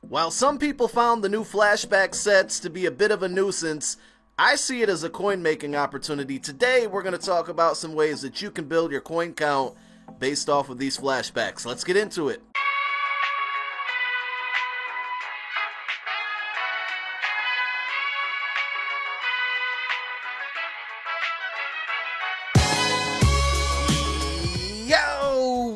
While some people found the new flashback sets to be a bit of a nuisance, I see it as a coin making opportunity. Today we're going to talk about some ways that you can build your coin count based off of these flashbacks. Let's get into it.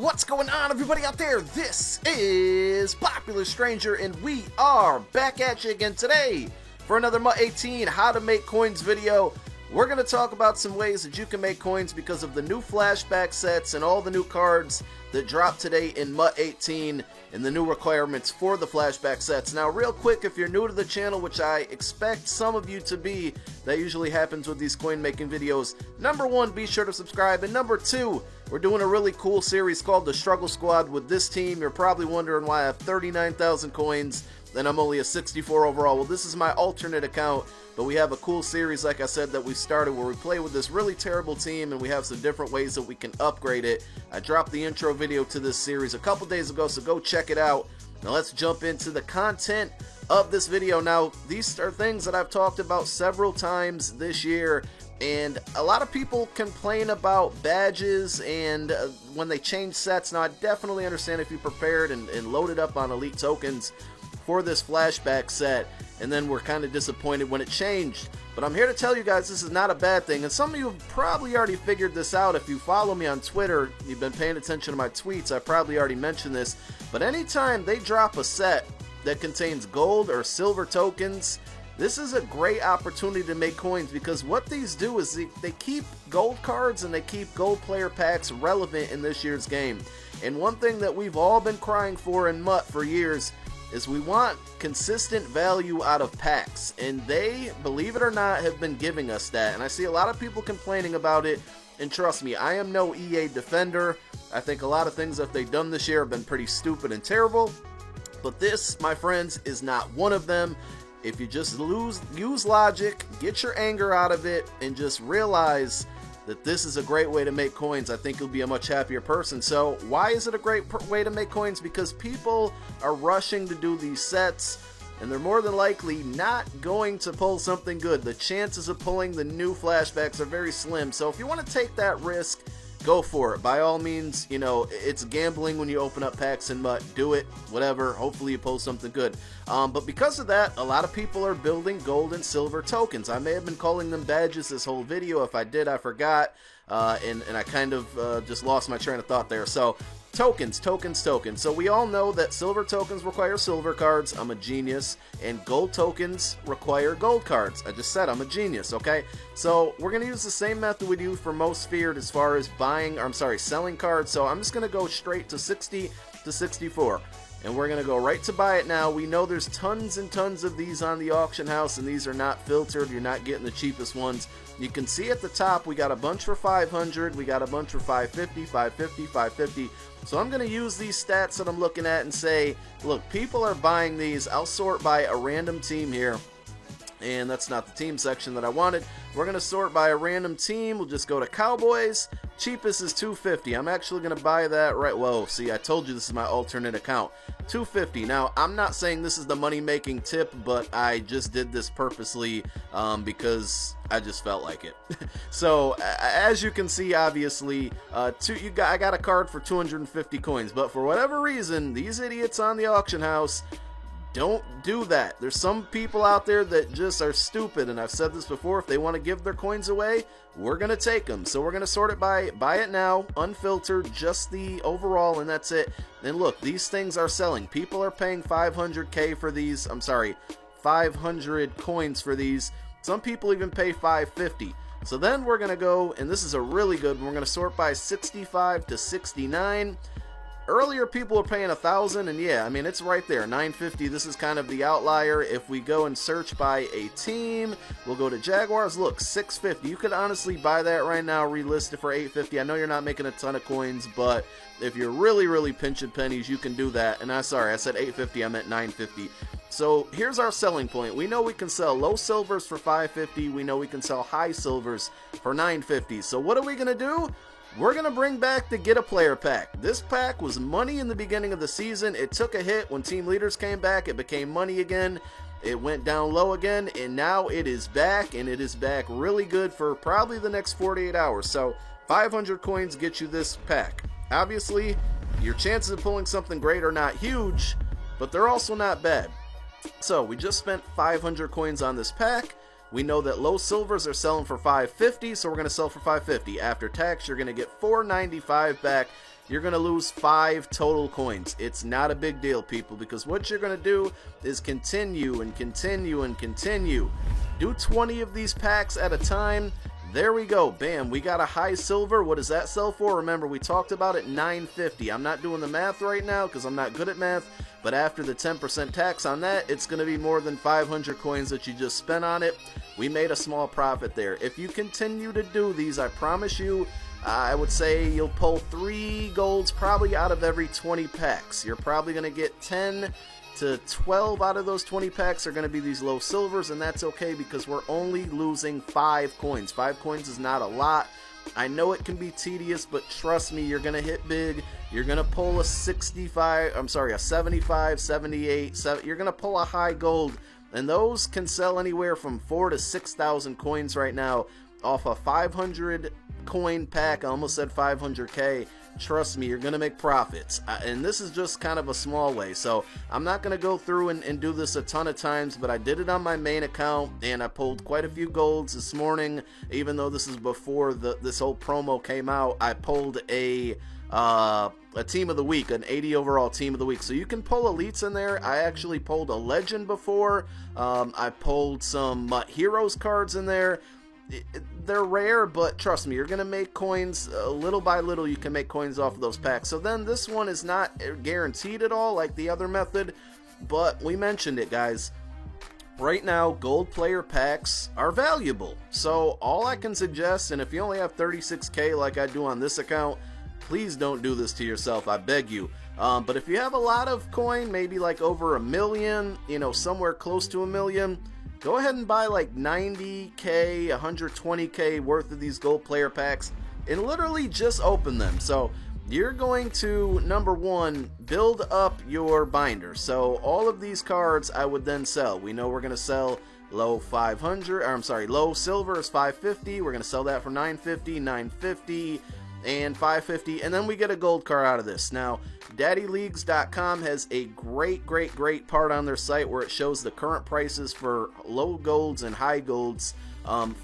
What's going on, everybody out there? This is Popular Stranger, and we are back at you again today for another MUT 18 How to Make Coins video. We're going to talk about some ways that you can make coins because of the new flashback sets and all the new cards that dropped today in MUT 18 and the new requirements for the flashback sets. Now, real quick, if you're new to the channel, which I expect some of you to be, that usually happens with these coin making videos. Number one, be sure to subscribe, and number two, we're doing a really cool series called the Struggle Squad with this team. You're probably wondering why I have 39,000 coins and I'm only a 64 overall. Well, this is my alternate account, but we have a cool series, like I said, that we started where we play with this really terrible team and we have some different ways that we can upgrade it. I dropped the intro video to this series a couple days ago, so go check it out. Now let's jump into the content of this video. Now, these are things that I've talked about several times this year, and a lot of people complain about badges and when they change sets. Now, I definitely understand if you prepared and loaded up on elite tokens for this flashback set, and then we're kind of disappointed when it changed. But I'm here to tell you guys this is not a bad thing, and some of you have probably already figured this out. If you follow me on Twitter, you've been paying attention to my tweets, I probably already mentioned this, but anytime they drop a set that contains gold or silver tokens, this is a great opportunity to make coins, because what these do is they keep gold cards and they keep gold player packs relevant in this year's game. And one thing that we've all been crying for in MUT for years is we want consistent value out of packs, and they, believe it or not, have been giving us that. And I see a lot of people complaining about it, and trust me, I am no EA defender. I think a lot of things that they've done this year have been pretty stupid and terrible, but this, my friends, is not one of them. If you just use logic, get your anger out of it, and just realize that this is a great way to make coins, I think you'll be a much happier person. So why is it a great way to make coins? Because people are rushing to do these sets, and they're more than likely not going to pull something good. The chances of pulling the new flashbacks are very slim. So if you want to take that risk, go for it. By all means, you know, it's gambling when you open up packs in MUT. Do it, whatever. Hopefully you pull something good. But because of that, a lot of people are building gold and silver tokens. I may have been calling them badges this whole video. If I did, I forgot. And I kind of just lost my train of thought there. So, tokens. So we all know that silver tokens require silver cards. I'm a genius. And gold tokens require gold cards. I just said I'm a genius, okay? So we're going to use the same method we do for most feared as far as selling cards. So I'm just going to go straight to 60 to 64. And we're going to go right to buy it now. We know there's tons and tons of these on the auction house, and these are not filtered. You're not getting the cheapest ones. You can see at the top we got a bunch for 500, we got a bunch for 550, 550, 550. So I'm going to use these stats that I'm looking at and say, look, people are buying these. I'll sort by a random team here. And that's not the team section that I wanted. We're going to sort by a random team. We'll just go to Cowboys. Cheapest is 250. I'm actually going to buy that right. Whoa, see, I told you this is my alternate account. 250. Now, I'm not saying this is the money-making tip, but I just did this purposely because I just felt like it. So, as you can see, obviously, I got a card for 250 coins. But for whatever reason, these idiots on the auction house don't do that. There's some people out there that just are stupid, and I've said this before. If they want to give their coins away, we're going to take them. So we're going to sort it by buy it now, unfiltered, just the overall, and that's it. And look, these things are selling. People are paying 500k for these. 500 coins for these. Some people even pay 550. So then we're going to go, and this is a really good one. We're going to sort by 65 to 69. Earlier people were paying 1,000, and yeah, I mean, it's right there, 950. This is kind of the outlier. If we go and search by a team, we'll go to Jaguars. Look, 650. You could honestly buy that right now, relist it for 850. I know you're not making a ton of coins, but if you're really, really pinching pennies, you can do that. And I said 850, I meant 950. So here's our selling point. We know we can sell low silvers for 550. We know we can sell high silvers for 950. So what are we going to do? we're going to bring back the Get a Player pack. This pack was money in the beginning of the season. It took a hit when team leaders came back. It became money again. It went down low again, and now it is back, and it is back really good for probably the next 48 hours. So 500 coins get you this pack. Obviously, your chances of pulling something great are not huge, but they're also not bad. So we just spent 500 coins on this pack. We know that low silvers are selling for 550, so we're going to sell for 550. After tax, you're going to get 495 back. You're going to lose 5 total coins. It's not a big deal, people, because what you're going to do is continue and continue and continue. Do 20 of these packs at a time. There we go. Bam. We got a high silver. What does that sell for? Remember, we talked about it, 950. I'm not doing the math right now because I'm not good at math, but after the 10% tax on that, it's going to be more than 500 coins that you just spent on it. We made a small profit there. If you continue to do these, I promise you, I would say you'll pull 3 golds probably out of every 20 packs. You're probably going to get 10 to 12 out of those 20 packs are going to be these low silvers, and that's okay because we're only losing 5 coins. 5 coins is not a lot. I know it can be tedious, but trust me, you're going to hit big. You're going to pull a 75, 78, you're going to pull a high gold, and those can sell anywhere from 4,000 to 6,000 coins right now off a 500 coin pack. I almost said 500k. Trust me, you're gonna make profits, and this is just kind of a small way, so I'm not gonna go through and do this a ton of times, but I did it on my main account, and I pulled quite a few golds this morning. Even though this is before this whole promo came out, I pulled a team of the week, an 80 overall team of the week. So you can pull elites in there. I actually pulled a legend before. I pulled some heroes cards in there. They're rare, but trust me, you're going to make coins little by little. You can make coins off of those packs. So then this one is not guaranteed at all like the other method, but we mentioned it, guys. Right now, gold player packs are valuable. So all I can suggest, and if you only have 36k like I do on this account, please don't do this to yourself, I beg you. But if you have a lot of coin, maybe like over 1 million, you know, somewhere close to 1 million, go ahead and buy like 90k, 120k worth of these gold player packs and literally just open them. So you're going to, number one, build up your binder. So all of these cards I would then sell. We know we're going to sell low 500, or I'm sorry, low silver is 550. We're going to sell that for 950, 950, and 550, and then we get a gold card out of this. Now, daddyleagues.com has a great part on their site where it shows the current prices for low golds and high golds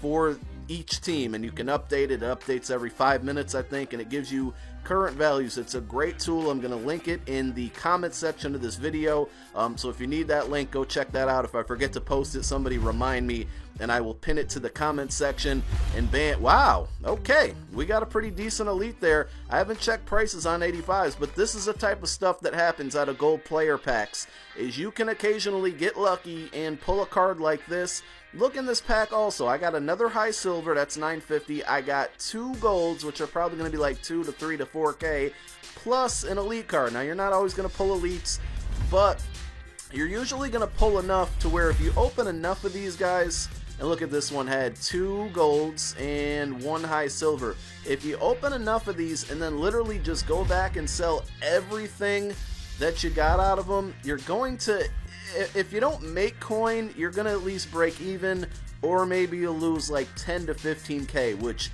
for each team, and you can update it. It updates every 5 minutes, I think, and it gives you current values. It's a great tool. I'm going to link it in the comment section of this video, so if you need that link, go check that out. If I forget to post it, somebody remind me, and I will pin it to the comment section. And bam, wow, okay, we got a pretty decent elite there. I haven't checked prices on 85s, but this is the type of stuff that happens out of gold player packs, is you can occasionally get lucky and pull a card like this. Look in this pack also. I got another high silver, that's 950. I got 2 golds, which are probably going to be like 2 to 3 to 4k, plus an elite card. Now, you're not always going to pull elites, but you're usually going to pull enough to where if you open enough of these guys, and look at this one, had 2 golds and 1 high silver. If you open enough of these and then literally just go back and sell everything that you got out of them, you're going to, if you don't make coin, you're going to at least break even, or maybe you'll lose like 10 to 15k, which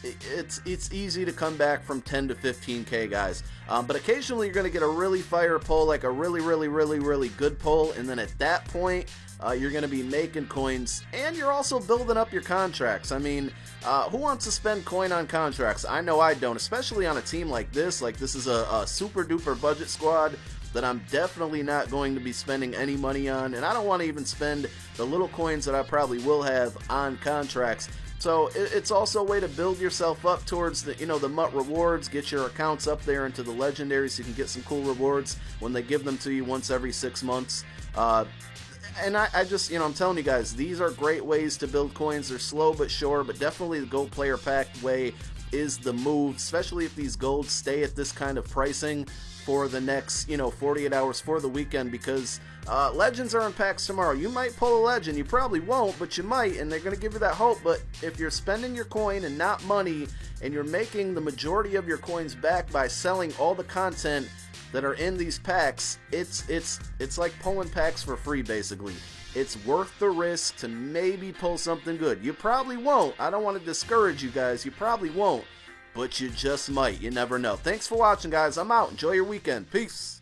it's easy to come back from 10 to 15k, guys. But occasionally you're going to get a really fire pull, like a really good pull, and then at that point you're going to be making coins, and you're also building up your contracts. I mean, who wants to spend coin on contracts? I know I don't, especially on a team like this. Like, this is a super duper budget squad that I'm definitely not going to be spending any money on, and I don't want to even spend the little coins that I probably will have on contracts. So it's also a way to build yourself up towards the, the MUT rewards, get your accounts up there into the legendaries so you can get some cool rewards when they give them to you once every 6 months. And I just, I'm telling you guys, these are great ways to build coins. They're slow but sure, but definitely the gold player pack way is the move, especially if these golds stay at this kind of pricing. for the next, 48 hours for the weekend, because legends are in packs tomorrow. You might pull a legend, you probably won't, but you might, and they're going to give you that hope. But if you're spending your coin and not money, and you're making the majority of your coins back by selling all the content that are in these packs, it's like pulling packs for free, basically. It's worth the risk to maybe pull something good. You probably won't. I don't want to discourage you guys. You probably won't, but you just might. You never know. Thanks for watching, guys. I'm out. Enjoy your weekend. Peace.